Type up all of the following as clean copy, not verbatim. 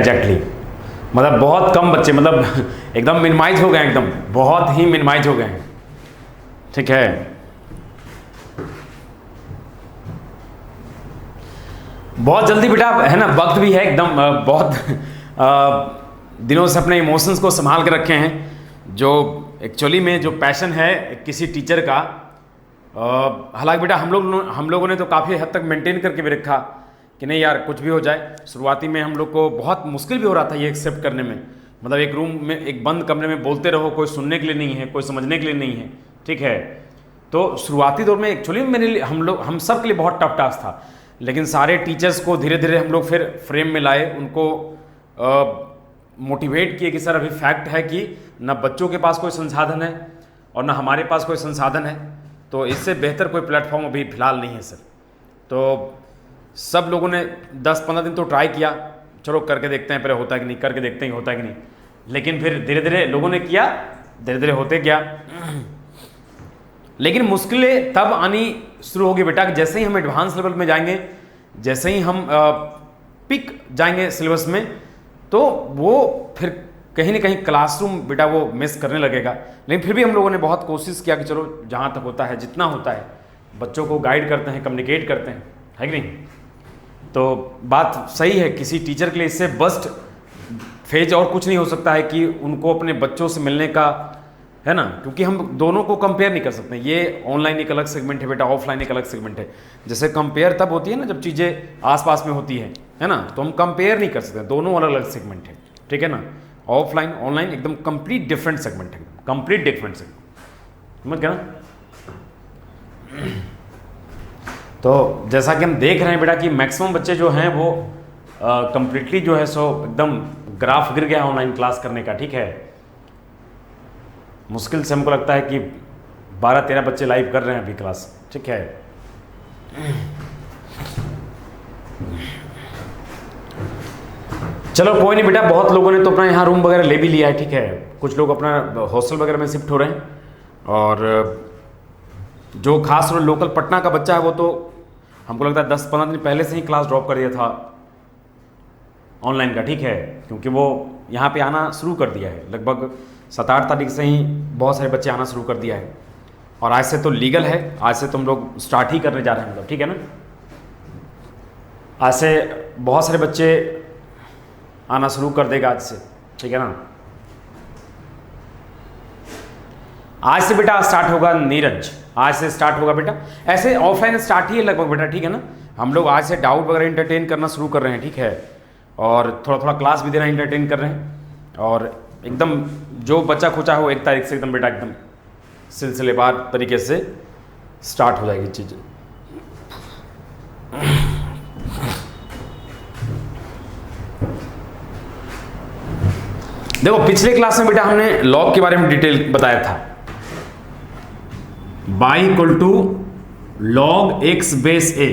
Exactly मतलब बहुत कम बच्चे, मतलब एकदम मिनिमाइज हो गए, एकदम बहुत ही मिनिमाइज हो गए हैं, ठीक है। बहुत जल्दी बेटा है ना, वक्त भी है एकदम, बहुत दिनों से अपने इमोशंस को संभाल के रखे हैं। जो एक्चुअली में जो पैशन है किसी टीचर का, हालांकि बेटा हम लोगों ने तो काफ़ी हद तक मेंटेन करके भी रखा कि नहीं यार कुछ भी हो जाए। शुरुआती में हम लोग को बहुत मुश्किल भी हो रहा था ये एक्सेप्ट करने में, मतलब एक रूम में एक बंद कमरे में बोलते रहो, कोई सुनने के लिए नहीं है, कोई समझने के लिए नहीं है, ठीक है। तो शुरुआती दौर में एक्चुअली मेरे लिए हम सब के लिए बहुत टफ टास्क था, लेकिन सारे टीचर्स को धीरे धीरे हम लोग फिर फ्रेम में लाए, उनको मोटिवेट किए कि सर अभी फैक्ट है कि ना बच्चों के पास कोई संसाधन है और ना हमारे पास कोई संसाधन है, तो इससे बेहतर कोई प्लेटफॉर्म अभी फिलहाल नहीं है सर। तो सब लोगों ने 10-15 दिन तो ट्राई किया, चलो करके देखते हैं पहले होता है कि नहीं, करके देखते हैं होता है कि नहीं, लेकिन फिर धीरे धीरे लोगों ने किया, धीरे धीरे होते गया। लेकिन मुश्किलें तब आनी शुरू होगी बेटा कि जैसे ही हम एडवांस लेवल में जाएंगे, जैसे ही हम पिक जाएंगे सिलेबस में, तो वो फिर कहीं ना कहीं क्लासरूम बेटा वो मिस करने लगेगा। लेकिन फिर भी हम लोगों ने बहुत कोशिश किया कि चलो जहाँ तक होता है, जितना होता है बच्चों को गाइड करते हैं, कम्युनिकेट करते हैं, है कि नहीं। तो बात सही है, किसी टीचर के लिए इससे बेस्ट फेज और कुछ नहीं हो सकता है कि उनको अपने बच्चों से मिलने का, है ना, क्योंकि हम दोनों को कंपेयर नहीं कर सकते। ये ऑनलाइन एक अलग सेगमेंट है बेटा, ऑफलाइन एक अलग सेगमेंट है। जैसे कंपेयर तब होती है ना जब चीज़ें आसपास में होती है ना, तो हम कंपेयर नहीं कर सकते, दोनों अलग अलग सेगमेंट है, ठीक है ना। ऑफलाइन ऑनलाइन एकदम कंप्लीट डिफरेंट सेगमेंट है, कंप्लीट डिफरेंट सेगमेंट, समझ गया ना। तो जैसा कि हम देख रहे हैं बेटा कि मैक्सिमम बच्चे जो हैं वो कंप्लीटली जो है सो एकदम ग्राफ गिर गया ऑनलाइन क्लास करने का, ठीक है। मुश्किल से हमको लगता है कि 12-13 बच्चे लाइव कर रहे हैं अभी क्लास, ठीक है। चलो कोई नहीं बेटा, बहुत लोगों ने तो अपना यहाँ रूम वगैरह ले भी लिया है, ठीक है। कुछ लोग अपना हॉस्टल वगैरह में शिफ्ट हो रहे हैं, और जो खास लोकल पटना का बच्चा है वो तो हमको लगता है 10-15 दिन पहले से ही क्लास ड्रॉप कर दिया था ऑनलाइन का, ठीक है, क्योंकि वो यहाँ पे आना शुरू कर दिया है। लगभग 7-8 तारीख से ही बहुत सारे बच्चे आना शुरू कर दिया है, और आज से तो लीगल है, आज से तो हम लोग स्टार्ट ही करने जा रहे हैं, मतलब ठीक है ना। आज से बहुत सारे बच्चे आना शुरू कर देगा आज से, ठीक है ना। आज से बेटा स्टार्ट होगा नीरज, आज से स्टार्ट होगा बेटा। ऐसे ऑफलाइन स्टार्ट ही है लगभग बेटा, ठीक है ना। हम लोग आज से डाउट वगैरह इंटरटेन करना शुरू कर रहे हैं, ठीक है, और थोड़ा थोड़ा क्लास भी देना इंटरटेन कर रहे हैं, और एकदम जो बच्चा खोचा हो 1 तारीख से एकदम बेटा एकदम सिलसिलेवार तरीके से स्टार्ट हो जाएगी चीज़ें। देखो पिछले क्लास में बेटा हमने लॉग के बारे में डिटेल बताया था, y equal to log x base A.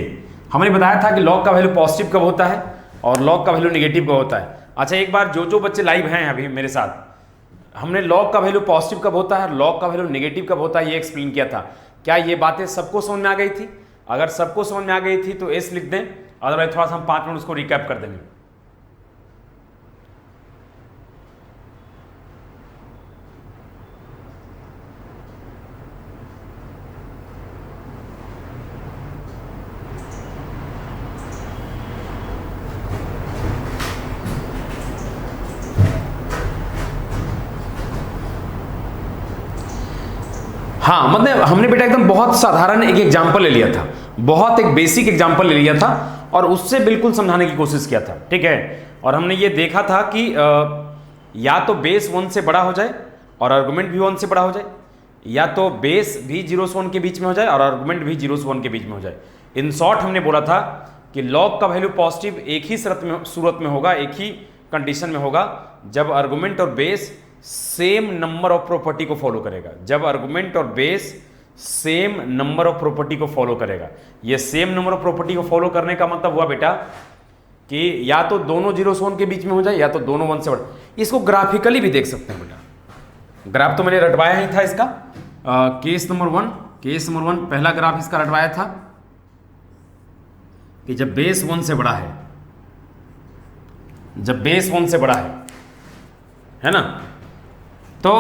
हमने बताया था कि लॉग का वैल्यू पॉजिटिव कब होता है और लॉग का वैल्यू नेगेटिव कब होता है। अच्छा एक बार जो बच्चे लाइव हैं अभी मेरे साथ, हमने लॉग का वैल्यू पॉजिटिव कब होता है और लॉग का वैल्यू नेगेटिव कब होता है ये एक्सप्लेन किया था। क्या ये बातें सबको समझ में आ गई थी? अगर सबको समझ में आ गई थी तो एस लिख दें, अदरवाइज थोड़ा सा हम 5 मिनट उसको रिकैप कर देंगे। हाँ मतलब हमने बेटा एकदम बहुत साधारण एक एग्जांपल ले लिया था, बहुत एक बेसिक एग्जांपल ले लिया था और उससे बिल्कुल समझाने की कोशिश किया था, ठीक है। और हमने ये देखा था कि या तो बेस 1 से बड़ा हो जाए और आर्गुमेंट भी 1 से बड़ा हो जाए, या तो बेस भी 0 से 1 के बीच में हो जाए और आर्गुमेंट भी 0 से 1 के बीच में हो जाए। इन शॉर्ट हमने बोला था कि लॉग का वैल्यू पॉजिटिव एक ही सूरत में होगा, एक ही कंडीशन में होगा, जब आर्गुमेंट और base same number of property को फॉलो करेगा। जब आर्गुमेंट और base same number of property को फॉलो करेगा। ये सेम नंबर ऑफ प्रॉपर्टी को फॉलो करने का मतलब हुआ बेटा कि या तो दोनों 0 से 1 के बीच में हो जाए या तो दोनों 1 से बड़ा। इसको ग्राफिकली भी देख सकते हैं बेटा, ग्राफ तो मैंने रटवाया ही था इसका। केस नंबर 1 पहला ग्राफ इसका रटवाया था कि जब बेस 1 से बड़ा है जब बेस 1 से बड़ा है ना। तो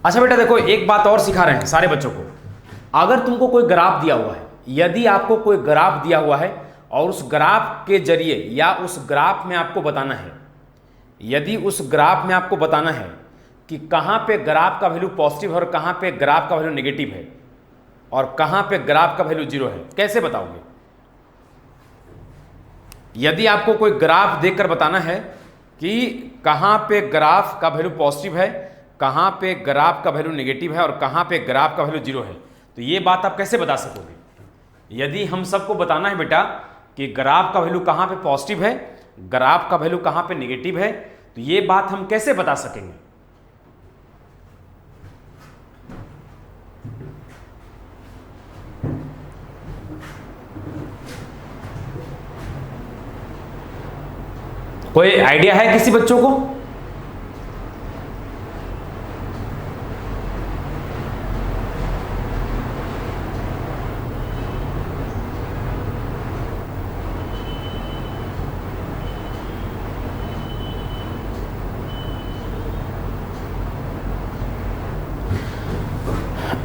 अच्छा बेटा देखो, एक बात और सिखा रहे हैं सारे बच्चों को। अगर तुमको कोई ग्राफ दिया हुआ है, यदि आपको कोई ग्राफ दिया हुआ है और उस ग्राफ के जरिए या उस ग्राफ में आपको बताना है, यदि उस ग्राफ में आपको बताना है कि कहाँ पे ग्राफ का वैल्यू पॉजिटिव है और कहाँ पे ग्राफ का वैल्यू नेगेटिव है और कहाँ पे ग्राफ का वैल्यू 0 है, कैसे बताओगे? यदि आपको कोई ग्राफ देखकर बताना है कि कहाँ पे ग्राफ का वैल्यू पॉजिटिव है, कहाँ पे ग्राफ का वैल्यू नेगेटिव है और कहाँ पे ग्राफ का वैल्यू 0 है, तो ये बात आप कैसे बता सकोगे? यदि हम सबको बताना है बेटा कि ग्राफ का वैल्यू कहाँ पे पॉजिटिव है, ग्राफ का वैल्यू कहाँ पे नेगेटिव है, तो ये बात हम कैसे बता सकेंगे? कोई आइडिया है किसी बच्चों को?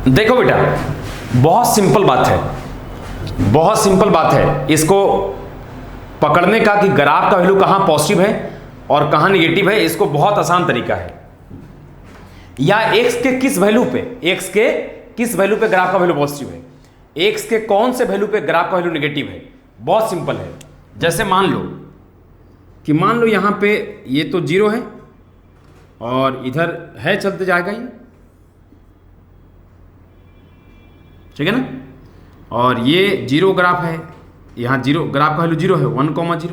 देखो बेटा, बहुत सिंपल बात है, बहुत सिंपल बात है इसको पकड़ने का कि ग्राफ का वैल्यू कहां पॉजिटिव है और कहां नेगेटिव है। इसको बहुत आसान तरीका है, या x के किस वैल्यू पे, x के किस वैल्यू पे ग्राफ का वैल्यू पॉजिटिव है, x के कौन से वैल्यू पे ग्राफ का वैल्यू नेगेटिव है। बहुत सिंपल है। जैसे मान लो कि मान लो यहां पे ये तो 0 है और इधर है, चलते जाएगा ये, ठीक है ना, और ये 0 ग्राफ है, यहाँ 0 ग्राफ का वैल्यू 0 है, 1,0,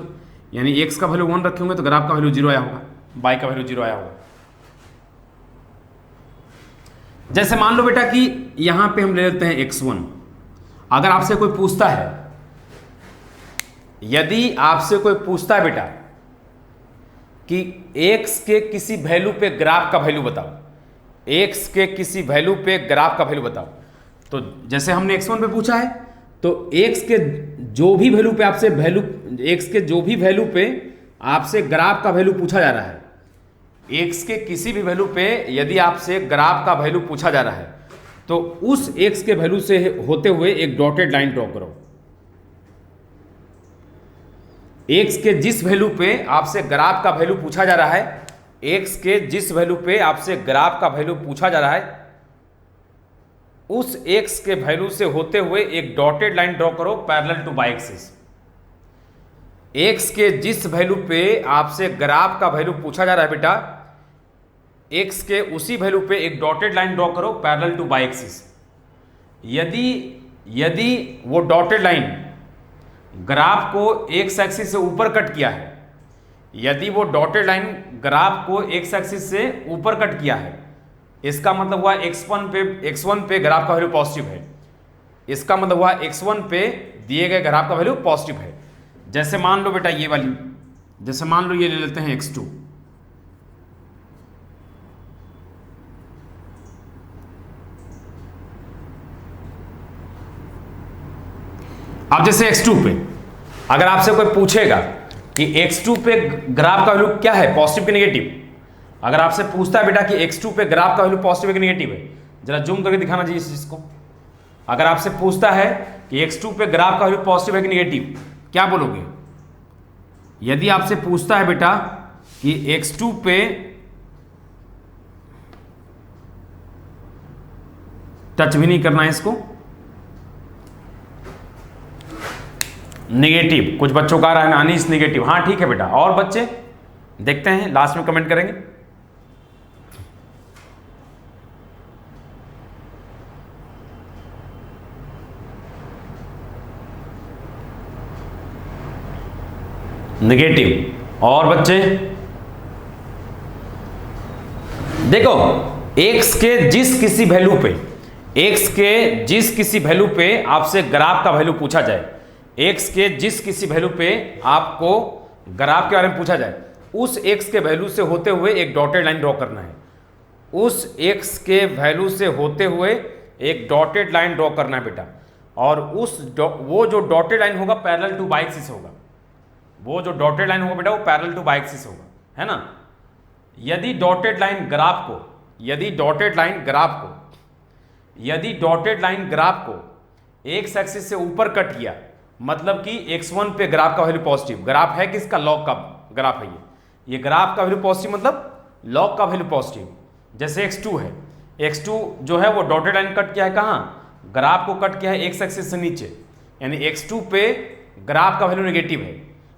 यानी x का वैल्यू 1 रखे होंगे तो ग्राफ का वैल्यू 0 आया होगा, y का वैल्यू 0 आया होगा। जैसे मान लो बेटा कि यहां पे हम ले लेते हैं x1। अगर आपसे कोई पूछता है, यदि आपसे कोई पूछता है बेटा कि x के किसी वैल्यू पे ग्राफ का वैल्यू बताओ, x के किसी वैल्यू पे ग्राफ का वैल्यू बताओ, तो जैसे हमने x1 पे पूछा है तो x के जो भी वैल्यू पे आपसे वैल्यू, x के जो भी वैल्यू पे आपसे ग्राफ का वैल्यू पूछा जा रहा है, x के किसी भी वैल्यू पे यदि आपसे ग्राफ का वैल्यू पूछा जा रहा है तो उस x के वैल्यू से होते हुए एक डॉटेड लाइन ड्रॉ करो। x के जिस वैल्यू पे आपसे ग्राफ का वैल्यू पूछा जा रहा है, x के जिस वैल्यू पे आपसे ग्राफ का वैल्यू पूछा जा रहा है, उस x के वैल्यू से होते हुए एक डॉटेड लाइन ड्रॉ करो parallel to y axis. x के जिस वैल्यू पे आपसे ग्राफ का वैल्यू पूछा जा रहा है बेटा, x के उसी वैल्यू पे एक डॉटेड लाइन ड्रॉ करो पैरेलल टू y एक्सिस। यदि वो डॉटेड लाइन ग्राफ को x एक्सिस से ऊपर कट किया है, यदि वो डॉटेड लाइन ग्राफ को x एक्सिस से ऊपर कट किया है, इसका मतलब हुआ x1 पे ग्राफ का वैल्यू पॉजिटिव है, इसका मतलब हुआ x1 पे दिए गए ग्राफ का वैल्यू पॉजिटिव है। जैसे मान लो बेटा ये वाली, जैसे मान लो ये ले लेते हैं x2। अब जैसे x2 पे अगर आपसे कोई पूछेगा कि x2 पे ग्राफ का वैल्यू क्या है, पॉजिटिव कि नेगेटिव, अगर आपसे पूछता है बेटा कि x2 पे ग्राफ का वैल्यू पॉजिटिव है कि नेगेटिव है, जरा जूम करके दिखाना चाहिए इस चीज को। अगर आपसे पूछता है कि x2 पे ग्राफ का वैल्यू पॉजिटिव है कि नेगेटिव, क्या बोलोगे? यदि आपसे पूछता है बेटा कि x2 पे टच भी नहीं करना है इसको, नेगेटिव, कुछ बच्चों का रहा है अनीस नेगेटिव, हाँ ठीक है बेटा, और बच्चे देखते हैं लास्ट में कमेंट करेंगे। नेगेटिव, और बच्चे देखो x के जिस किसी वैल्यू पे, x के जिस किसी वैल्यू पे आपसे ग्राफ का वैल्यू पूछा जाए, x के जिस किसी वैल्यू पे आपको ग्राफ के बारे में पूछा जाए, उस x के वैल्यू से होते हुए एक डॉटेड लाइन ड्रॉ करना है, उस x के वैल्यू से होते हुए एक डॉटेड लाइन ड्रॉ करना है बेटा, और वो जो डॉटेड लाइन होगा पैरेलल टू y एक्सिस होगा, वो जो डॉटेड लाइन होगा बेटा वो पैरेलल टू बाई एक्सिस होगा, है ना। यदि डॉटेड लाइन ग्राफ को एक्स एक्सिस से ऊपर कट किया, मतलब कि x1 पे ग्राफ का वैल्यू पॉजिटिव, ग्राफ है किसका, लॉग का ग्राफ है ये ग्राफ का वैल्यू पॉजिटिव मतलब लॉग का वैल्यू पॉजिटिव। जैसे x2 है, x2 जो है वो डॉटेड लाइन कट किया है कहाँ, ग्राफ को कट किया है एक्स एक्सिस से नीचे, यानी x2 पे ग्राफ का वैल्यू नेगेटिव है,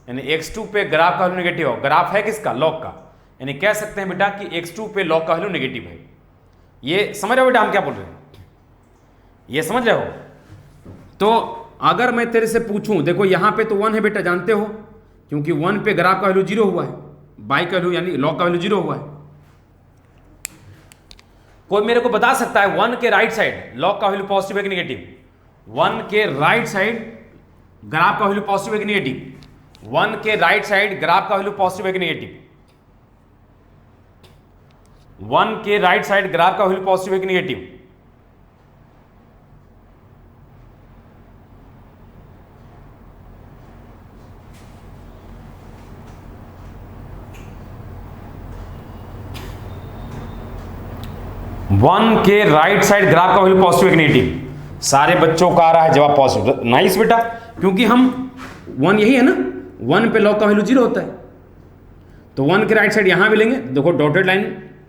यानी x2 पे ग्राफ का वैल्यू नेगेटिव हो, ग्राफ है किसका, लॉग का, यानी कह सकते हैं बेटा कि x2 पे लॉग का वैल्यू नेगेटिव है। ये समझ रहे हो बेटा हम क्या बोल रहे हैं, ये समझ रहे हो। तो अगर मैं तेरे से पूछूं, देखो यहां पे तो 1 है बेटा, जानते हो, क्योंकि 1 पे ग्राफ का वैल्यू 0 हुआ है, बाई का वैल्यू यानी लॉग का वैल्यू 0 हुआ है। कोई मेरे को बता सकता है 1 के राइट साइड लॉग का वैल्यू पॉजिटिव है कि नेगेटिव, 1 के राइट साइड ग्राफ का वैल्यू पॉजिटिव है कि नेगेटिव, 1 के राइट साइड ग्राफ का वैल्यू पॉजिटिव है कि नेगेटिव, 1 के राइट साइड ग्राफ का वैल्यू पॉजिटिव है कि नेगेटिव। वन के राइट साइड ग्राफ का वैल्यू पॉजिटिव है कि नेगेटिव, सारे बच्चों का आ रहा है जवाब पॉजिटिव, नाइस बेटा, क्योंकि हम 1 यही है ना, 1 पे लॉग का वैल्यू 0 होता है, तो 1 के राइट साइड यहां भी लेंगे, देखो डॉटेड लाइन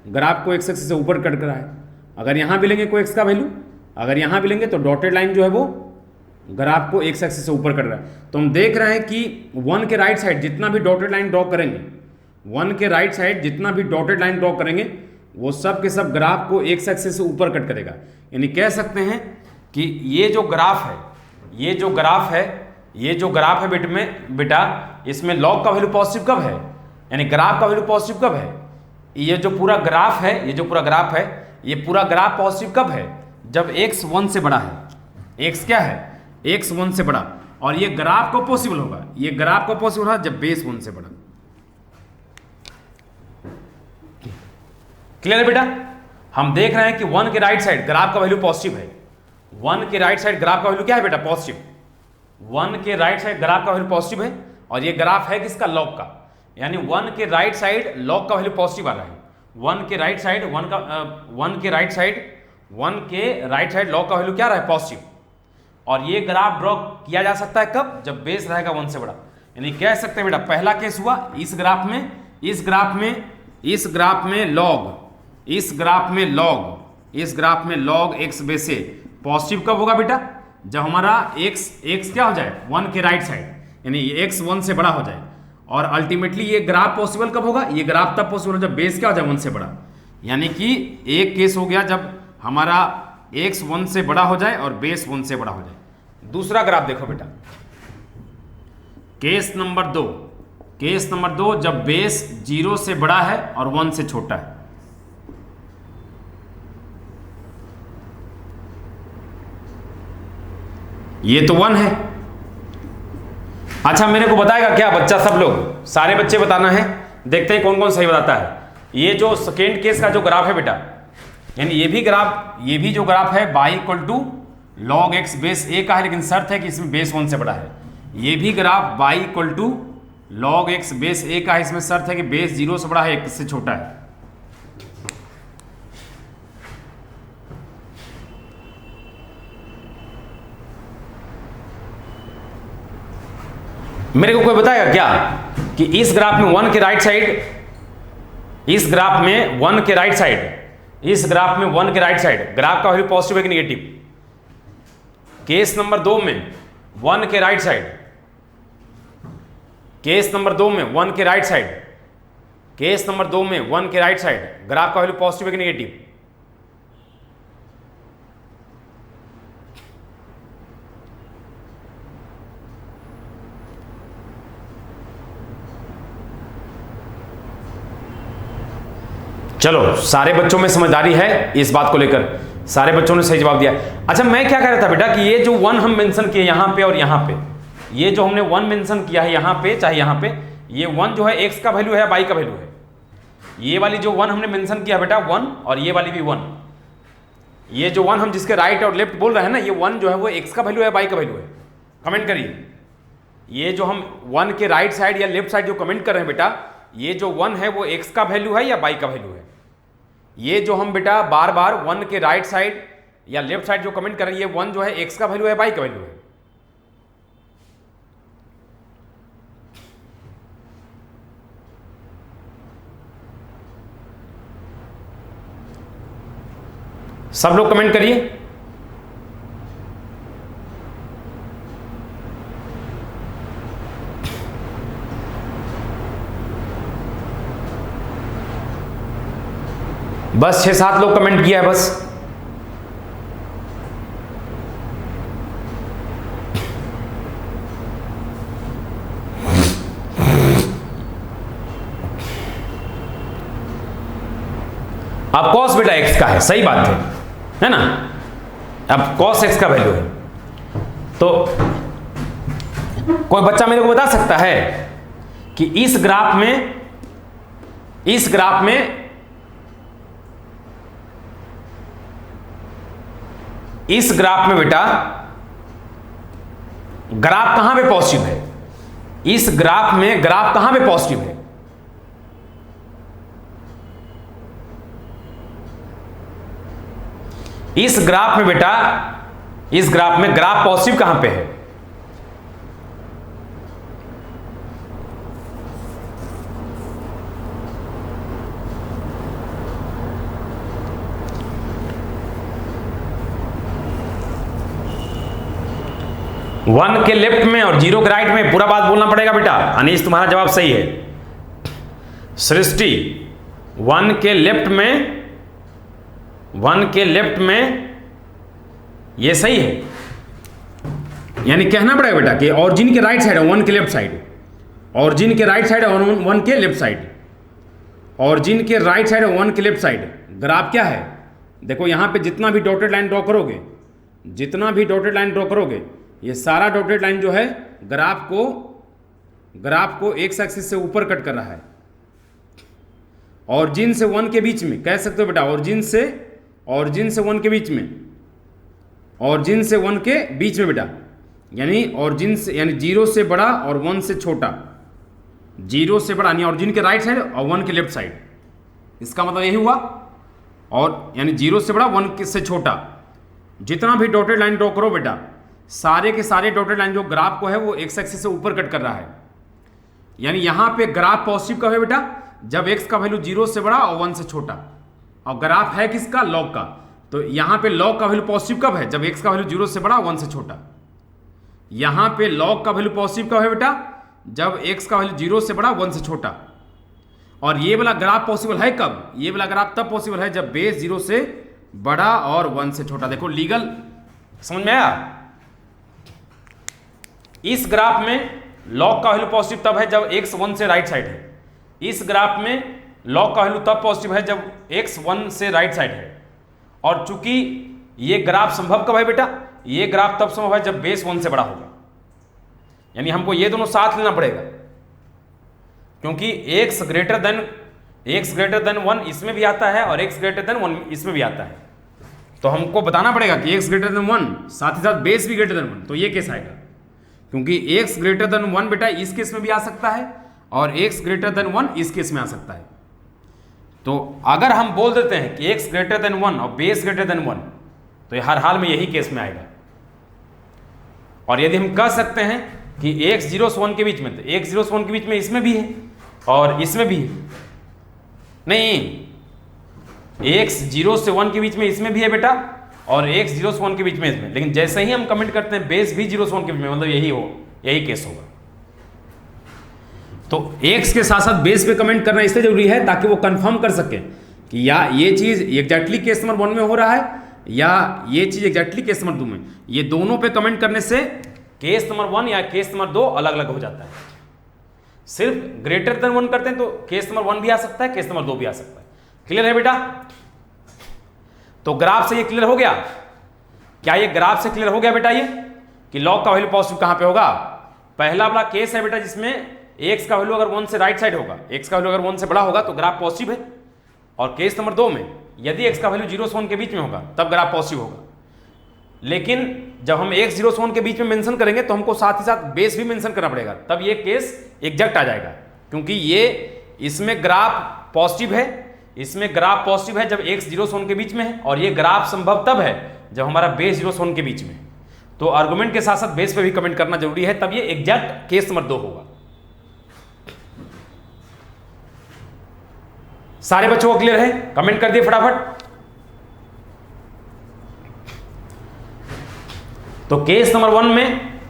ग्राफ को एक्स एक्सिस से ऊपर कट करा है, अगर यहां भी लेंगे कोई एक्स का वैल्यू, अगर यहां भी लेंगे तो डॉटेड लाइन जो है वो ग्राफ को एक्स एक्सिस से ऊपर कट रहा है। तो हम देख रहे हैं कि 1 के राइट साइड जितना भी डॉटेड लाइन ड्रॉ करेंगे, 1 के राइट साइड जितना भी डॉटेड लाइन ड्रॉ करेंगे वो सब के सब ग्राफ को एक्स एक्सिस से ऊपर कट करेगा, यानी कह सकते हैं कि ये जो ग्राफ है बेटा इसमें लॉग का वैल्यू पॉजिटिव कब है, यानी ग्राफ का वैल्यू पॉजिटिव कब है, ये जो पूरा ग्राफ है ये पूरा ग्राफ पॉजिटिव कब है, जब x 1 से बड़ा है, x क्या है, x 1 से बड़ा, और ये ग्राफ को पॉसिबल होगा, जब बेस 1 से बड़ा। क्लियर है बेटा, हम देख रहे हैं कि 1 के राइट साइड ग्राफ का वैल्यू पॉजिटिव है, 1 के राइट साइड ग्राफ का वैल्यू क्या है बेटा, पॉजिटिव, 1 के राइट साइड ग्राफ का वैल्यू पॉजिटिव है, और ये ग्राफ है किसका, लॉग का, यानी 1 के राइट साइड लॉग का वैल्यू पॉजिटिव आ रहा है, 1 के राइट साइड लॉग का वैल्यू क्या रहा है, पॉजिटिव, और ये ग्राफ ड्रॉ किया जा सकता है कब, जब बेस रहेगा 1 से बड़ा, यानी कह सकते हैं बेटा पहला केस हुआ इस ग्राफ में लॉग एक्स बेस से पॉजिटिव कब होगा बेटा, जब हमारा x क्या हो जाए 1 के राइट साइड, यानी x 1 से बड़ा हो जाए, और अल्टीमेटली ये ग्राफ पॉसिबल कब होगा, ये ग्राफ तब पॉसिबल जब बेस क्या हो जाए 1 से बड़ा, यानी कि एक केस हो गया जब हमारा x 1 से बड़ा हो जाए और बेस 1 से बड़ा हो जाए। दूसरा ग्राफ देखो बेटा, केस नंबर 2 जब बेस 0 से बड़ा है और 1 से छोटा है, ये तो 1 है। अच्छा मेरे को बताएगा क्या बच्चा, सब लोग सारे बच्चे बताना है, देखते हैं कौन कौन सही बताता है। ये जो सेकेंड केस का जो ग्राफ है बेटा, यानी ये भी जो ग्राफ है y equal to log x base a का है, लेकिन शर्त है कि इसमें बेस 1 से बड़ा है। ये भी graph y equal to log x base a का है, इसमें शर्त है कि बेस 0 से बड़ा है 1 से छोटा है। मेरे को कोई बताएगा क्या कि इस ग्राफ में 1 के राइट साइड ग्राफ का वैल्यू पॉजिटिव है कि नेगेटिव। केस नंबर 2 में 1 के राइट साइड ग्राफ का वैल्यू पॉजिटिव है कि नेगेटिव। चलो सारे बच्चों में समझदारी है इस बात को लेकर, सारे बच्चों ने सही जवाब दिया। अच्छा मैं क्या कह रहा था बेटा कि ये जो 1 हम मेंशन किए यहाँ पे और यहाँ पे, ये जो हमने 1 मेंशन किया है यहाँ पे चाहे यहाँ पे, ये 1 जो है x का वैल्यू है y का वैल्यू है। ये वाली जो 1 हमने मेंशन किया बेटा 1, और ये वाली भी 1, ये जो 1 हम जिसके राइट और लेफ्ट बोल रहे हैं ना, ये 1 जो है वो x का वैल्यू है y का वैल्यू है। कमेंट करिए ये जो हम 1 के राइट साइड या लेफ्ट साइड जो कमेंट कर रहे हैं बेटा, ये जो 1 है वो x का वैल्यू है या y का वैल्यू है? ये जो हम बेटा बार बार 1 के राइट साइड या लेफ्ट साइड जो कमेंट कर रहे हैं, ये 1 जो है x का वैल्यू है, y का वैल्यू है? सब लोग कमेंट करिए। बस 6-7 लोग कमेंट किया है बस। अब कॉस बेटा x का है, सही बात है ना? अब कॉस x का वैल्यू है, तो कोई बच्चा मेरे को बता सकता है कि इस ग्राफ में बेटा ग्राफ कहां पे पॉजिटिव है? इस ग्राफ में ग्राफ कहां पे पॉजिटिव है? इस ग्राफ में बेटा, इस ग्राफ में ग्राफ पॉजिटिव कहां पे है? वन के लेफ्ट में और 0 के राइट में, पूरा बात बोलना पड़ेगा बेटा। अनीश तुम्हारा जवाब सही है। सृष्टि 1 के लेफ्ट में ये सही है, यानी कहना पड़ेगा बेटा कि ऑरिजिन के राइट साइड है 1 के लेफ्ट साइड, ऑरिजिन के राइट साइड है 1 के लेफ्ट साइड, ऑरिजिन के राइट साइड है 1 के लेफ्ट साइड। ग्राफ क्या है? देखो यहां पे जितना भी डॉटेड लाइन ड्रॉ करोगे, ये सारा डॉटेड लाइन जो है ग्राफ को एक्स एक्सिस से ऊपर कट कर रहा है। ऑरिजिन से 1 के बीच में, कह सकते हो बेटा ऑरिजिन से 1 के बीच में, ऑरिजिन से 1 के बीच में बेटा, यानी ऑरिजिन से, यानी 0 से बड़ा और 1 से छोटा, 0 से बड़ा यानी ऑरिजिन के राइट साइड और 1 के लेफ्ट साइड। इसका मतलब यही हुआ, और यानी 0 से बड़ा 1 से छोटा। जितना भी डॉटेड लाइन ड्रॉ करो बेटा, सारे के सारे डॉटेड लाइन जो ग्राफ को है वो एक्स एक्सिस से ऊपर कट कर रहा है। यानी यहां पे ग्राफ पॉजिटिव कब है बेटा? जब x का वैल्यू 0 से बड़ा और 1 से छोटा। और ग्राफ है किसका? लॉग का। तो यहां पे लॉग का वैल्यू पॉजिटिव कब है? जब x का वैल्यू 0 से बड़ा 1 से छोटा। यहां पे लॉग का वैल्यू पॉजिटिव कब है बेटा? जब x का वैल्यू 0 से बड़ा 1 से छोटा। और ये वाला ग्राफ पॉसिबल है कब? ये वाला ग्राफ तब पॉसिबल है जब बेस 0 से बड़ा और 1 से छोटा। देखो लीगल समझ में आया? इस ग्राफ में लॉग का वैल्यू पॉजिटिव तब है जब x 1 से राइट साइड है। इस ग्राफ में लॉग का वैल्यू तब पॉजिटिव है जब x 1 से राइट साइड है। और चूंकि ये ग्राफ संभव कब है बेटा? ये ग्राफ तब संभव है जब बेस 1 से बड़ा होगा। यानी हमको ये दोनों साथ लेना पड़ेगा, क्योंकि x ग्रेटर देन 1 इसमें भी आता है और x ग्रेटर देन 1 इसमें भी आता है। तो हमको बताना पड़ेगा कि x ग्रेटर देन 1 साथ ही साथ बेस भी ग्रेटर देन 1। तो ये केस आएगा, क्योंकि x ग्रेटर देन 1 बेटा इस केस में भी आ सकता है और x ग्रेटर देन 1 इस केस में आ सकता है। तो अगर हम बोल देते हैं कि x ग्रेटर देन 1 और बेस ग्रेटर देन 1, तो हर हाल में यही केस में आएगा। और यदि हम कह सकते हैं कि x 0 से 1 के बीच में, तो x 0 से 1 के बीच में इसमें भी है और इसमें भी है। नहीं, x 0 से 1 के बीच में इसमें भी है बेटा और x 0 से 1 के बीच में इसमें। लेकिन जैसे ही हम कमेंट करते हैं बेस भी 0 से 1 के बीच में, मतलब यही केस होगा। तो x के साथ साथ बेस पे कमेंट करना इसलिए जरूरी है ताकि वो कंफर्म कर सके कि या ये चीज एग्जैक्टली केस नंबर 1 में हो रहा है या ये चीज एग्जैक्टली केस नंबर 2 में। ये दोनों पे कमेंट करने से केस नंबर 1 या केस नंबर 2 अलग अलग हो जाता है। सिर्फ ग्रेटर देन 1 करते हैं तो केस नंबर 1 भी आ सकता है, केस नंबर 2 भी आ सकता है। क्लियर है बेटा? तो ग्राफ से ये क्लियर हो गया। क्या ये ग्राफ से क्लियर हो गया बेटा ये कि लॉग का वैल्यू पॉजिटिव कहां पे होगा? पहला वाला केस है बेटा जिसमें x का वैल्यू अगर 1 से राइट साइड होगा, x का वैल्यू अगर 1 से बड़ा होगा तो ग्राफ पॉजिटिव है। और केस नंबर 2 में यदि x का वैल्यू 0 से 1 के बीच में होगा तब ग्राफ पॉजिटिव होगा। लेकिन जब हम x जीरो से 1 के बीच में मेंशन करेंगे तो हमको साथ ही साथ बेस भी मेंशन करना पड़ेगा, तब ये केस एग्जैक्ट आ जाएगा, क्योंकि ये इसमें ग्राफ पॉजिटिव है, इसमें ग्राफ पॉजिटिव है जब x जीरो से 1 के बीच में है, और ये ग्राफ संभव तब है जब हमारा बेस जीरो से 1 के बीच में है। तो आर्गुमेंट के साथ साथ बेस पे भी कमेंट करना जरूरी है, तब ये एग्जैक्ट केस नंबर 2 होगा। सारे बच्चों को क्लियर है? कमेंट कर दिए फटाफट। तो केस नंबर 1 में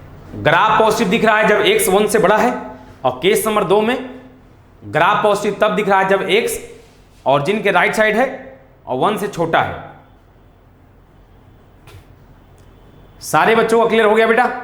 ग्राफ पॉजिटिव दिख रहा है जब x 1 से बड़ा है, और केस नंबर 2 में ग्राफ पॉजिटिव तब दिख रहा है जब x और जिनके राइट साइड है और 1 से छोटा है। सारे बच्चों को क्लियर हो गया बेटा?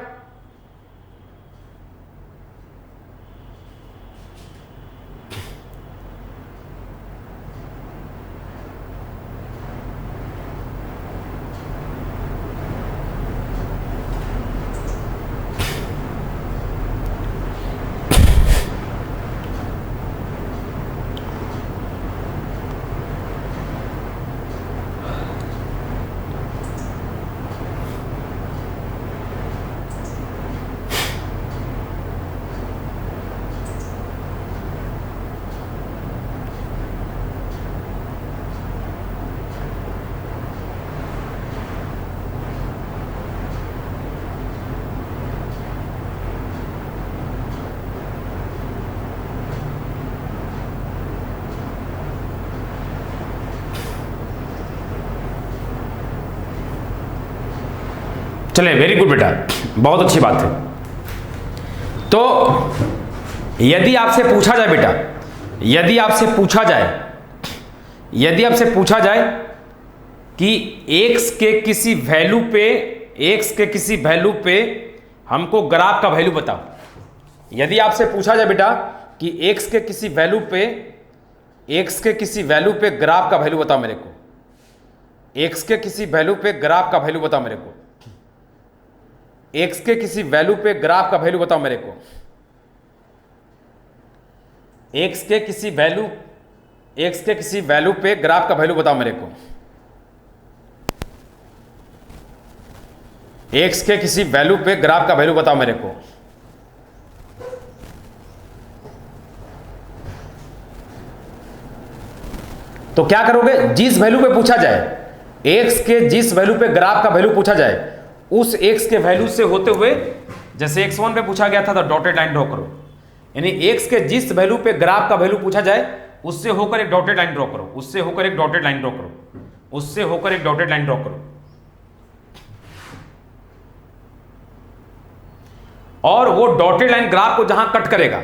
चले, वेरी गुड बेटा, बहुत अच्छी बात है। तो यदि आपसे पूछा जाए बेटा, यदि आपसे पूछा जाए कि x के किसी वैल्यू पे हमको ग्राफ का वैल्यू बताओ, यदि आपसे पूछा जाए बेटा कि x के किसी वैल्यू पे ग्राफ का वैल्यू बताओ मेरे को, x के किसी वैल्यू पे ग्राफ का वैल्यू बताओ मेरे को, x के किसी वैल्यू पे ग्राफ का वैल्यू बताओ मेरे को, x के किसी वैल्यू पे ग्राफ का वैल्यू बताओ मेरे को, x के किसी वैल्यू पे ग्राफ का वैल्यू बताओ मेरे को। तो क्या करोगे, जिस वैल्यू पे पूछा जाए, x के जिस वैल्यू पे ग्राफ का वैल्यू पूछा जाए, उस x के वैल्यू से होते हुए, जैसे x1 पे पूछा गया था तो डॉटेड लाइन ड्रॉ करो, यानी x के जिस वैल्यू पे ग्राफ का वैल्यू पूछा जाए उससे होकर एक डॉटेड लाइन ड्रॉ करो, उससे होकर एक डॉटेड लाइन ड्रॉ करो, उससे होकर एक डॉटेड लाइन ड्रॉ करो। और वो डॉटेड लाइन ग्राफ को जहां कट करेगा,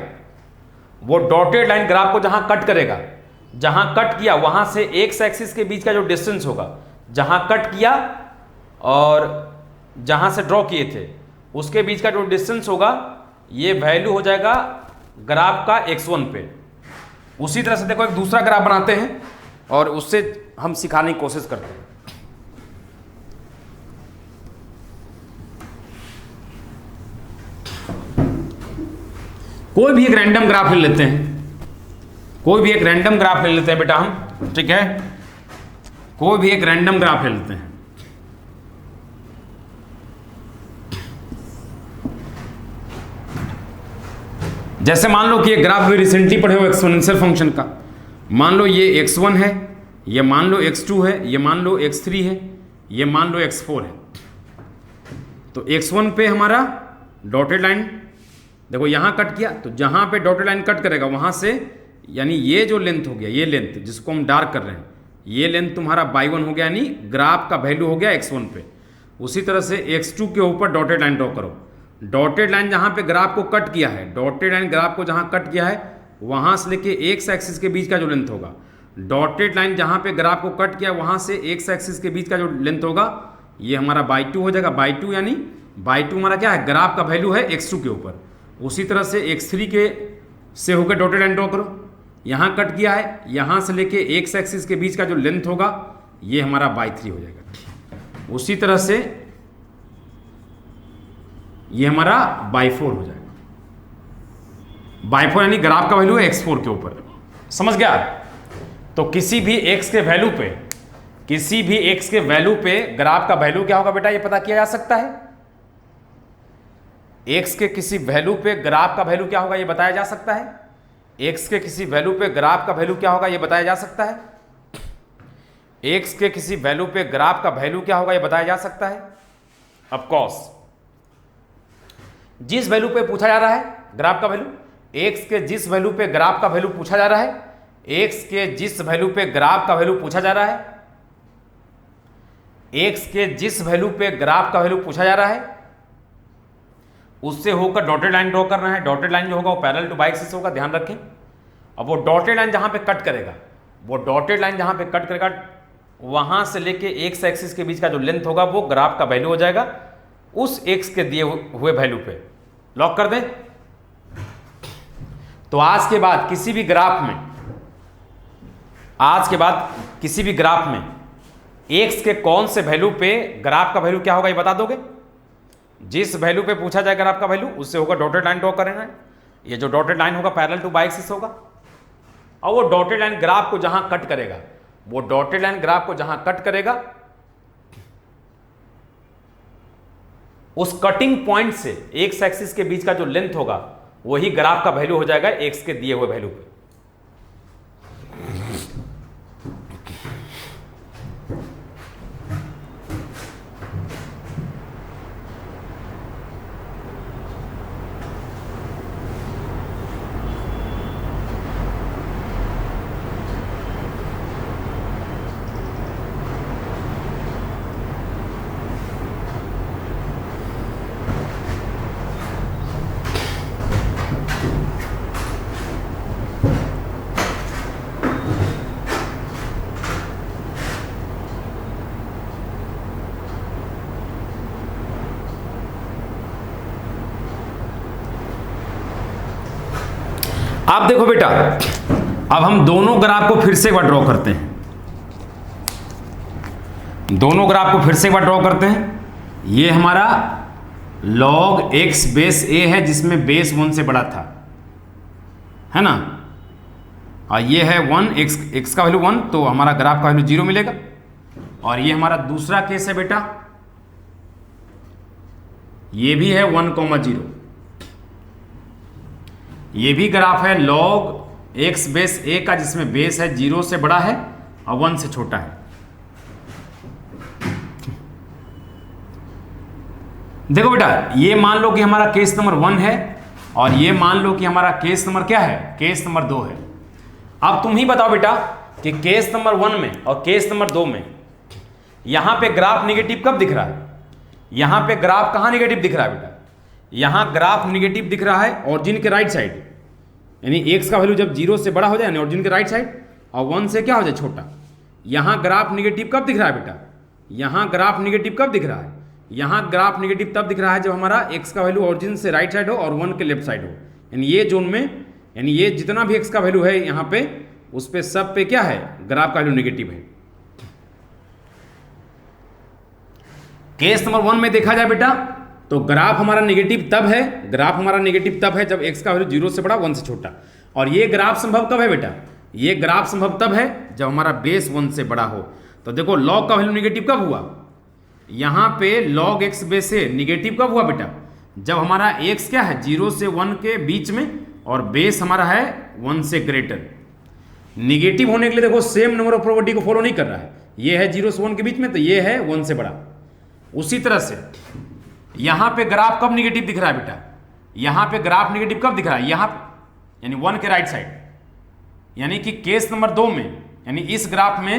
वो डॉटेड लाइन ग्राफ को जहां कट करेगा, जहां कट किया वहां से एक्स एक्सिस के बीच का जो डिस्टेंस होगा, जहां कट किया और जहां से ड्रॉ किए थे उसके बीच का जो डिस्टेंस होगा, ये वैल्यू हो जाएगा ग्राफ का x1 पे। उसी तरह से देखो एक दूसरा ग्राफ बनाते हैं और उससे हम सिखाने की कोशिश करते हैं। कोई भी एक रैंडम ग्राफ ले लेते हैं, कोई भी एक रैंडम ग्राफ ले लेते हैं बेटा हम, ठीक है, कोई भी एक रैंडम ग्राफ ले लेते हैं। जैसे मान लो कि ये ग्राफ भी रिसेंटली पढ़े हो एक्सपोनेंशियल फंक्शन का, मान लो ये x1 है, ये मान लो x2 है, ये मान लो x3 है, ये मान लो x4 है। तो x1 पे हमारा डॉटेड लाइन देखो यहां कट किया, तो जहां पे डॉटेड लाइन कट करेगा वहां से, यानी ये जो लेंथ हो गया, ये लेंथ जिसको हम डार्क कर रहे हैं, ये लेंथ तुम्हारा y1 हो गया, यानी ग्राफ का वैल्यू हो गया x1 पे। उसी तरह से x2 के ऊपर डॉटेड लाइन ड्रॉ करो, डॉटेड लाइन जहां पे ग्राफ को कट किया है, डॉटेड लाइन ग्राफ को जहां कट किया है वहां से लेके एक्स एक्सिस के बीच का जो लेंथ होगा, डॉटेड लाइन जहां पे ग्राफ को कट किया वहां से एक्स एक्सिस के बीच का जो लेंथ होगा, ये हमारा बाई 2 हो जाएगा। बाई 2 यानी बाई 2 हमारा क्या है, ग्राफ का वैल्यू है x2 के ऊपर। उसी तरह से x3 के से होकर डॉटेड लाइन ड्रॉ करो, यहाँ कट किया है, यहाँ से लेके एक्स एक्सिस के बीच का जो लेंथ होगा ये हमारा बाई 3 हो जाएगा। उसी तरह से ये हमारा बाई 4 हो जाएगा। बाई 4 यानी ग्राफ का वैल्यू है x4 के ऊपर, समझ गया। तो किसी भी x के वैल्यू पे, किसी भी x के वैल्यू पे ग्राफ का वैल्यू क्या होगा बेटा, ये पता किया जा सकता है। एक्स के किसी वैल्यू पे ग्राफ का वैल्यू क्या होगा ये बताया जा सकता है। एक्स के किसी वैल्यू पे ग्राफ का वैल्यू क्या होगा ये बताया जा सकता है। एक्स के किसी वैल्यू पे ग्राफ का वैल्यू क्या होगा ये बताया जा सकता है। ऑफ कोर्स जिस वैल्यू पे पूछा जा रहा है ग्राफ का वैल्यू, एक्स के जिस वैल्यू पे ग्राफ का वैल्यू पूछा जा रहा है, एक्स के जिस वैल्यू पे ग्राफ का वैल्यू पूछा जा रहा है, एक्स के जिस वैल्यू पे ग्राफ का वैल्यू पूछा जा रहा है, उससे होकर डॉटेड लाइन ड्रॉ करना है। डॉटेड लाइन जो होगा वो पैरेलल टू बाई एक्सिस होगा, ध्यान रखें। अब वो डॉटेड लाइन जहां पे कट करेगा, वो डॉटेड लाइन जहां पे कट करेगा, वहां से लेके एक्स एक्सिस के बीच का जो लेंथ होगा वो ग्राफ का वैल्यू हो जाएगा उस एक्स के दिए हुए वैल्यू पे। लॉक कर दें। तो आज के बाद किसी भी ग्राफ में, आज के बाद किसी भी ग्राफ में एक्स के कौन से वैल्यू पे ग्राफ का वैल्यू क्या होगा ये बता दोगे। जिस वैल्यू पे पूछा जाए ग्राफ का वैल्यू, उससे होगा डॉटेड लाइन ड्रॉ करना है। ये जो डॉटेड लाइन होगा पैरेलल टू बाई एक्सिस होगा, और वो डॉटेड लाइन ग्राफ को जहां कट करेगा, वो डॉटेड लाइन ग्राफ को जहां कट करेगा, उस कटिंग पॉइंट से एक्स एक्सिस के बीच का जो लेंथ होगा वही ग्राफ का वैल्यू हो जाएगा एक्स के दिए हुए वैल्यू पे। आप देखो बेटा, अब हम दोनों ग्राफ को फिर से एक बार ड्रॉ करते हैं। दोनों ग्राफ को फिर से एक बार ड्रॉ करते हैं। ये हमारा log x बेस a है जिसमें बेस 1 से बड़ा था, है ना। और ये है 1, x का वैल्यू 1, तो हमारा ग्राफ का वैल्यू 0 मिलेगा। और ये हमारा दूसरा केस है बेटा, ये भी है 1,0। ये भी ग्राफ है log x बेस a का जिसमें बेस है 0 से बड़ा है और 1 से छोटा है। देखो बेटा, ये मान लो कि हमारा केस नंबर 1 है और ये मान लो कि हमारा केस नंबर क्या है, केस नंबर 2 है। अब तुम ही बताओ बेटा कि केस नंबर 1 में और केस नंबर 2 में यहां पे ग्राफ निगेटिव कब दिख रहा है। यहां पे ग्राफ कहां निगेटिव दिख रहा है बेटा, यहां ग्राफ निगेटिव दिख रहा है ऑरिजिन के राइट साइड, यानी x का वैल्यू जब 0 से बड़ा हो जाए यानी ऑरिजिन के राइट साइड, और 1 से क्या हो जाए छोटा। यहां ग्राफ निगेटिव कब दिख रहा है बेटा, यहां ग्राफ निगेटिव कब दिख रहा है, यहां ग्राफ निगेटिव तब दिख रहा है जब हमारा x का वैल्यू ऑरिजिन से राइट साइड हो और 1 के लेफ्ट साइड हो, यानी ये जोन में, यानी ये जितना भी x का वैल्यू है यहां पे, उस पे सब पे क्या है, ग्राफ का वैल्यू निगेटिव है। केस नंबर 1 में देखा जाए बेटा तो ग्राफ हमारा निगेटिव तब है, ग्राफ हमारा निगेटिव तब है जब x का वैल्यू 0 से बड़ा 1 से छोटा। और ये ग्राफ संभव कब है बेटा, ये ग्राफ संभव तब है जब हमारा बेस 1 से बड़ा हो। तो देखो log का वैल्यू निगेटिव कब हुआ, यहां पे log x base a negative कब हुआ बेटा, जब हमारा x क्या है 0 से 1 के बीच में और बेस हमारा है 1 से ग्रेटर। निगेटिव होने के लिए देखो सेम नंबर ऑफ प्रॉपर्टी को फॉलो नहीं कर रहा है, ये है 0 से 1 के बीच में तो ये है 1 से बड़ा। उसी तरह से यहां पे ग्राफ कब निगेटिव दिख रहा है बेटा, यहां पे ग्राफ निगेटिव कब दिख रहा है, यहां यानी 1 के राइट साइड, यानी कि केस नंबर 2 में, यानी इस ग्राफ में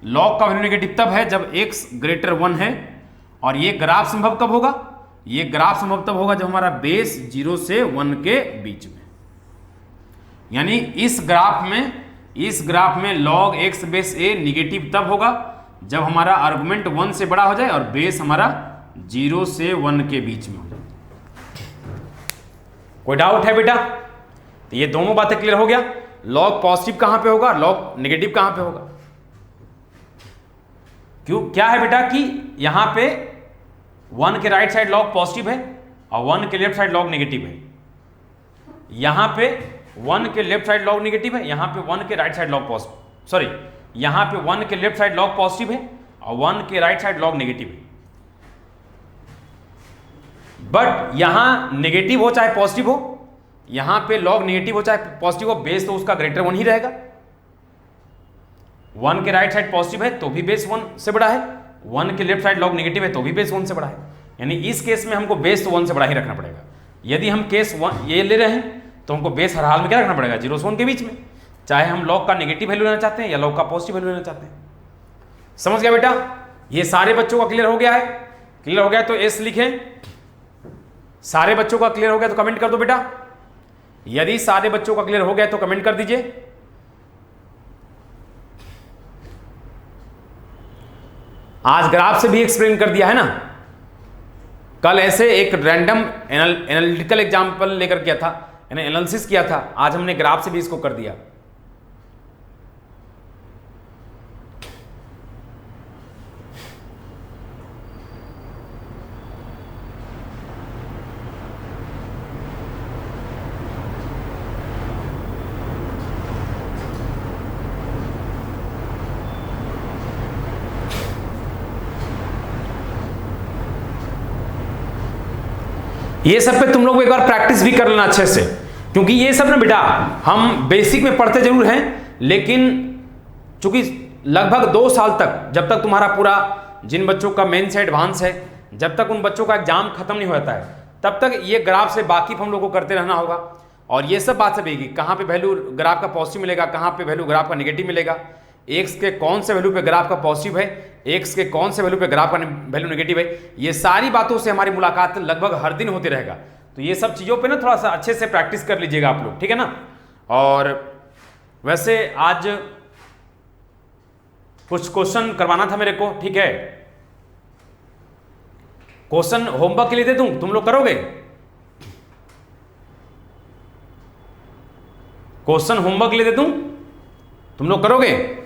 log का वैल्यू निगेटिव तब है जब x ग्रेटर 1 है। और ये ग्राफ संभव कब होगा, ये ग्राफ संभव तब होगा जब हमारा बेस 0 से 1 के बीच में, यानी इस ग्राफ में log x base a negative तब होगा जब हमारा आर्गुमेंट 1 से बड़ा हो जाए और बेस हमारा 0 से 1 के बीच में हो जाए। कोई डाउट है बेटा, तो ये दोनों बातें क्लियर हो गया। log पॉजिटिव कहां पे होगा, log नेगेटिव कहां पे होगा। क्यों, क्या है बेटा कि यहां पे 1 के राइट साइड log पॉजिटिव है और 1 के लेफ्ट साइड log नेगेटिव है। यहां पे 1 के लेफ्ट साइड log नेगेटिव है, यहां पे 1 के right side log positive, sorry यहां पे 1 के लेफ्ट साइड log पॉजिटिव है और 1 के राइट साइड log नेगेटिव है। बट यहां नेगेटिव हो चाहे पॉजिटिव हो, यहां पे लॉग नेगेटिव हो चाहे पॉजिटिव हो, बेस तो उसका ग्रेटर 1 ही रहेगा। 1 के राइट साइड पॉजिटिव है तो भी बेस 1 से बड़ा है, 1 के लेफ्ट साइड लॉग नेगेटिव है तो भी बेस 1 से बड़ा है। यानी इस केस में हमको बेस तो 1 से बड़ा ही रखना पड़ेगा। यदि हम केस 1 ये ले रहे हैं तो हमको बेस हर हाल में क्या रखना पड़ेगा, 0 से 1 के बीच में, चाहे हम लॉग का नेगेटिव वैल्यू लेना चाहते हैं या लॉग का पॉजिटिव वैल्यू लेना चाहते हैं। समझ गया बेटा? ये सारे बच्चों का क्लियर हो गया है? क्लियर हो गया तो एस लिखें। सारे बच्चों का क्लियर हो गया तो कमेंट कर दो बेटा। यदि सारे बच्चों का क्लियर हो गया तो कमेंट कर दीजिए। आज ग्राफ से भी एक्सप्लेन कर दिया है ना, कल ऐसे एक रैंडम एनालिटिकल एग्जांपल लेकर किया था, यानी एनालिसिस किया था, आज हमने ग्राफ से भी इसको कर दिया। ये सब पे तुम लोग एक बार प्रैक्टिस भी कर लेना अच्छे से, क्योंकि ये सब ना बेटा हम बेसिक में पढ़ते जरूर हैं, लेकिन चूंकि लगभग 2 साल तक, जब तक तुम्हारा पूरा, जिन बच्चों का मेन से एडवांस है, जब तक उन बच्चों का एग्जाम खत्म नहीं हो जाता है, तब तक ये ग्राफ से वाकिफ हम लोग को करते रहना होगा। और ये सब बात सभी की, कहाँ पे वैल्यू ग्राफ का पॉजिटिव मिलेगा, कहाँ पे वैल्यू ग्राफ का नेगेटिव मिलेगा, एक्स के कौन से वैल्यू पे ग्राफ का पॉजिटिव है, एक्स के कौन से वैल्यू पे ग्राफ का वैल्यू नेगेटिव है, ये सारी बातों से हमारी मुलाकात लगभग हर दिन होती रहेगा। तो ये सब चीज़ों पे ना थोड़ा सा अच्छे से प्रैक्टिस कर लीजिएगा आप लोग, ठीक है ना। और वैसे आज कुछ क्वेश्चन करवाना था मेरे को, ठीक है। क्वेश्चन होमवर्क के लिए दे दूं, तुम लोग करोगे? क्वेश्चन होमवर्क के लिए दे दूं, तुम लोग करोगे?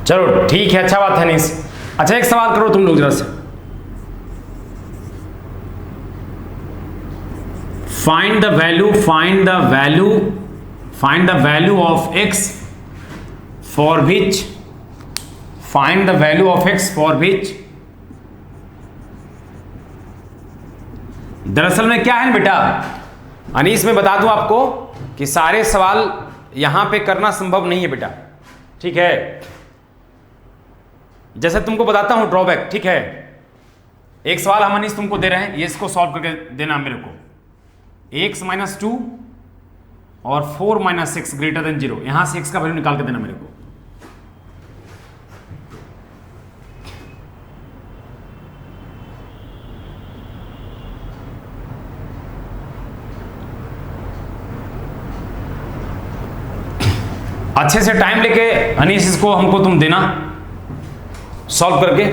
चलो ठीक है, अच्छा बात है नहीं। अच्छा एक सवाल करो तुम लोग जरा से, find the value of x for which दरअसल में क्या है बेटा अनीस, में बता दूं आपको कि सारे सवाल यहां पे करना संभव नहीं है बेटा, ठीक है। जैसे तुमको बताता हूं ड्रॉबैक, ठीक है। एक सवाल हम अनीस तुमको दे रहे हैं, ये इसको सॉल्व करके देना मेरे को। x - 2 और 4 - 6 ग्रेटर देन 0, यहां से x का वैल्यू निकाल के देना मेरे को। अच्छे से टाइम लेके अनीस इसको हमको तुम देना सॉल्व करके।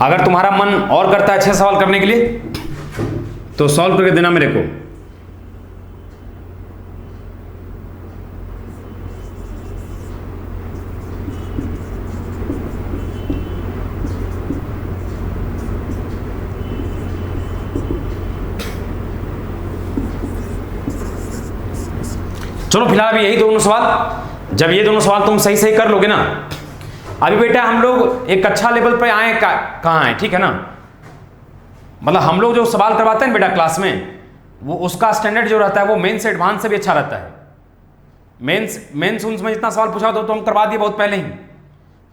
अगर तुम्हारा मन और करता है अच्छे सवाल करने के लिए तो सॉल्व करके देना मेरे को। चलो फिलहाल अभी यही दोनों सवाल, जब ये दोनों सवाल तुम सही सही कर लोगे ना, अभी बेटा हम लोग एक अच्छा लेवल पे आए कहाँ हैं, ठीक है ना। मतलब हम लोग जो सवाल करवाते हैं बेटा क्लास में, वो उसका स्टैंडर्ड जो रहता है वो मेंस से एडवांस से भी अच्छा रहता है। मेंस में जितना सवाल पूछा होता तो हम करवा दिए बहुत पहले ही।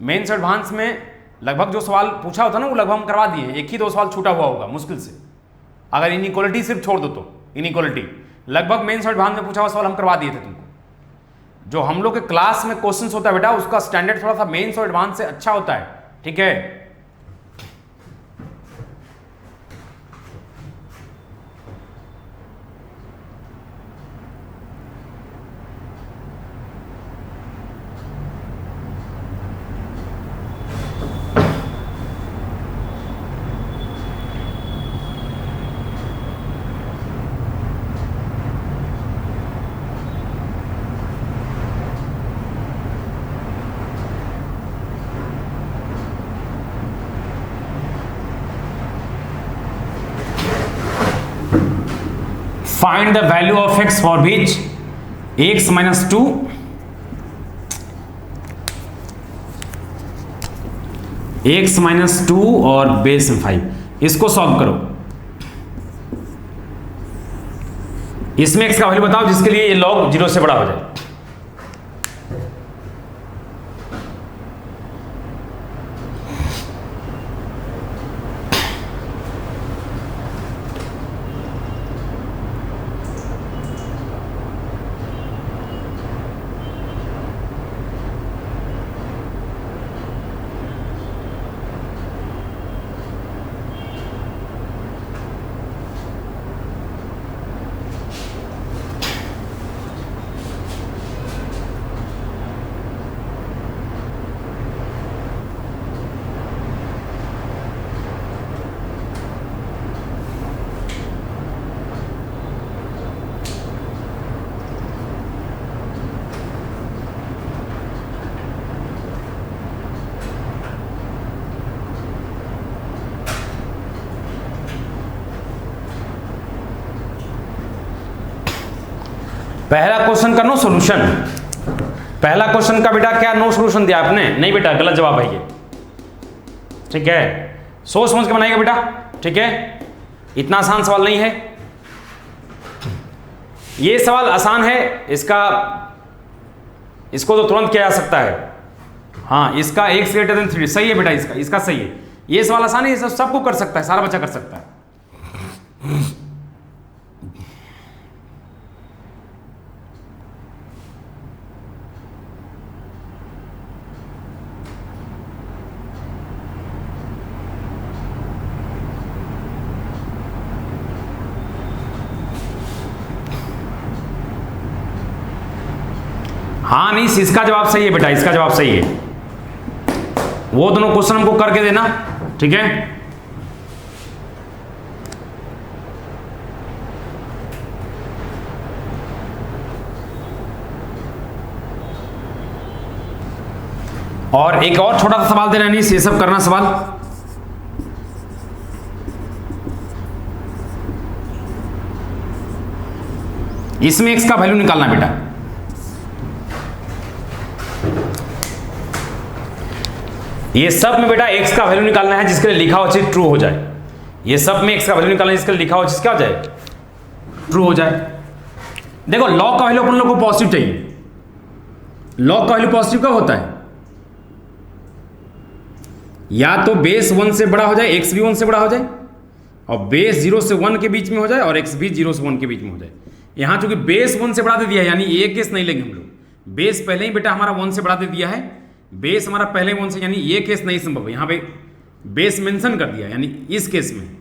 मेंस एडवांस में लगभग जो सवाल पूछा होता ना वो लगभग हम करवा दिए, 1 ही 2 सवाल छूटा हुआ होगा मुश्किल से, अगर इनइक्वालिटी सिर्फ छोड़ दो तो। इनइक्वालिटी लगभग मेंस एडवांस में पूछा हुआ सवाल हम करवा दिए थे तुमको। जो हम लोग के क्लास में क्वेश्चंस होता है बेटा उसका स्टैंडर्ड थोड़ा सा मेंस और एडवांस से अच्छा होता है, ठीक है। Find the value of x for which x minus 2 x minus 2 और बेस 5, इसको सॉल्व करो। इसमें x का वैल्यू बताओ जिसके लिए ये log 0 से बड़ा हो जाए। पहला क्वेश्चन का नो सॉल्यूशन, पहला क्वेश्चन का बेटा क्या नो सॉल्यूशन दिया आपने? नहीं बेटा, गलत जवाब है ये। ठीक है, सोच समझ के बनाइएगा बेटा। ठीक है, इतना आसान सवाल नहीं है ये। सवाल आसान है, इसको तो तुरंत किया जा सकता है। हाँ, इसका x ग्रेटर देन 3 सही है बेटा, इसका सही है। ये सवाल आसान है, ये सबको कर सकता है, सारा बच्चा कर सकता है। हाँ नहीं, इसका जवाब सही है बेटा, इसका जवाब सही है। वो दोनों क्वेश्चन हमको करके देना। ठीक है, और एक और छोटा सा सवाल दे रहा नहीं, ये सब करना सवाल। इसमें x का वैल्यू निकालना बेटा। ये सब में बेटा x का वैल्यू निकालना है जिसके लिए लिखा हुआ चीज ट्रू हो जाए। ये सब में x का वैल्यू निकालना है जिसके लिए लिखा हुआ चीज क्या हो जाए? ट्रू हो जाए। देखो, लॉग का वैल्यू अपन लोग को पॉजिटिव चाहिए। लॉग का वैल्यू पॉजिटिव कब होता है? या तो बेस 1 से बड़ा हो जाए, x भी 1 से बड़ा हो जाए, और बेस 0 से 1 के बीच में हो जाए, और x भी 0 से 1 के बीच में हो जाए। यहां चूंकि बेस 1 से बढ़ा दे दिया है, यानी ये केस नहीं लेंगे हम लोग। बेस पहले ही बेटा हमारा 1 से बढ़ा दे दिया है, बेस हमारा पहले 1 से, यानी ये केस नहीं संभव है। यहाँ पे बेस मेंशन कर दिया, यानी इस केस में,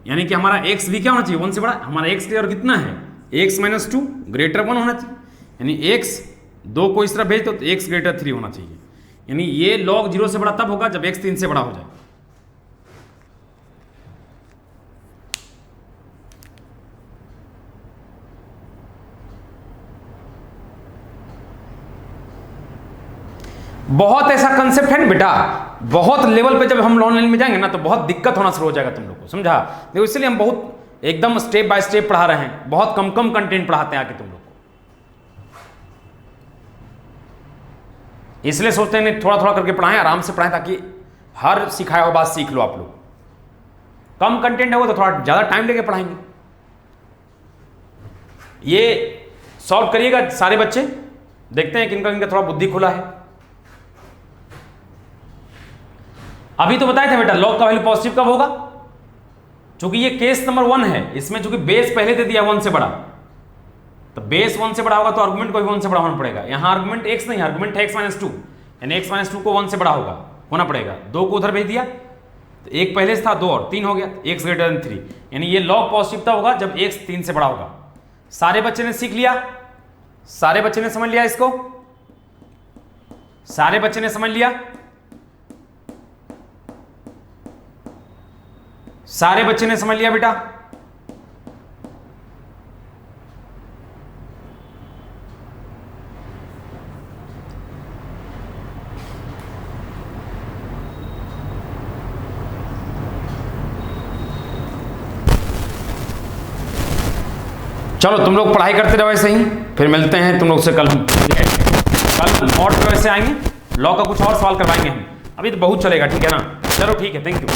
यानी कि हमारा x भी क्या होना चाहिए? 1 से बड़ा। हमारा x ग्रेटर कितना है? x माइनस 2 ग्रेटर 1 होना चाहिए, यानी x 2 को इस तरह भेज दो तो x ग्रेटर 3 होना चाहिए। यानी ये log 0 से बड़ा तब होगा जब x 3 से बड़ा हो जाए। बहुत ऐसा कंसेप्ट है ना बेटा, बहुत लेवल पे जब हम ऑनलाइन में जाएंगे ना तो बहुत दिक्कत होना शुरू हो जाएगा तुम लोग को, समझा? देखो, इसलिए हम बहुत एकदम स्टेप बाय स्टेप पढ़ा रहे हैं, बहुत कम कम कंटेंट पढ़ाते हैं आके तुम लोग को। इसलिए सोचते हैं थोड़ा थोड़ा करके पढ़ाएं, आराम से पढ़ाएं, ताकि हर सिखाया हुआ बात सीख लो आप लोग। कम कंटेंट है वो तो थोड़ा ज्यादा टाइम लेके पढ़ाएंगे। ये सॉल्व करिएगा सारे बच्चे, देखते हैं किनका किनका थोड़ा बुद्धि खुला है। अभी तो बताए थे बेटा लॉग का वैल्यू पॉजिटिव कब होगा? चूंकि ये केस नंबर 1 है, इसमें चूंकि बेस पहले दे दिया 1 से बड़ा, तो बेस 1 से बड़ा होगा तो आर्गुमेंट को भी 1 से बड़ा होना पड़ेगा। यहां आर्गुमेंट x नहीं, आर्गुमेंट है x-2, यानी x-2 को 1 से बड़ा होना पड़ेगा। 2 को उधर भेज दिया तो 1 पहले से था, 2 और 3 हो गया, x ग्रेटर देन 3, यानी ये लॉग पॉजिटिव तब होगा जब x 3 से बड़ा होगा। सारे बच्चे ने सीख लिया, सारे बच्चे ने समझ लिया इसको, सारे बच्चे ने समझ लिया, सारे बच्चे ने समझ लिया बेटा। चलो तुम लोग पढ़ाई करते रहो ऐसे ही, फिर मिलते हैं तुम लोग से कल नोट पे वैसे आएंगे, लॉ का कुछ और सवाल करवाएंगे हम, अभी तो बहुत चलेगा, ठीक है ना। चलो ठीक है, थैंक यू।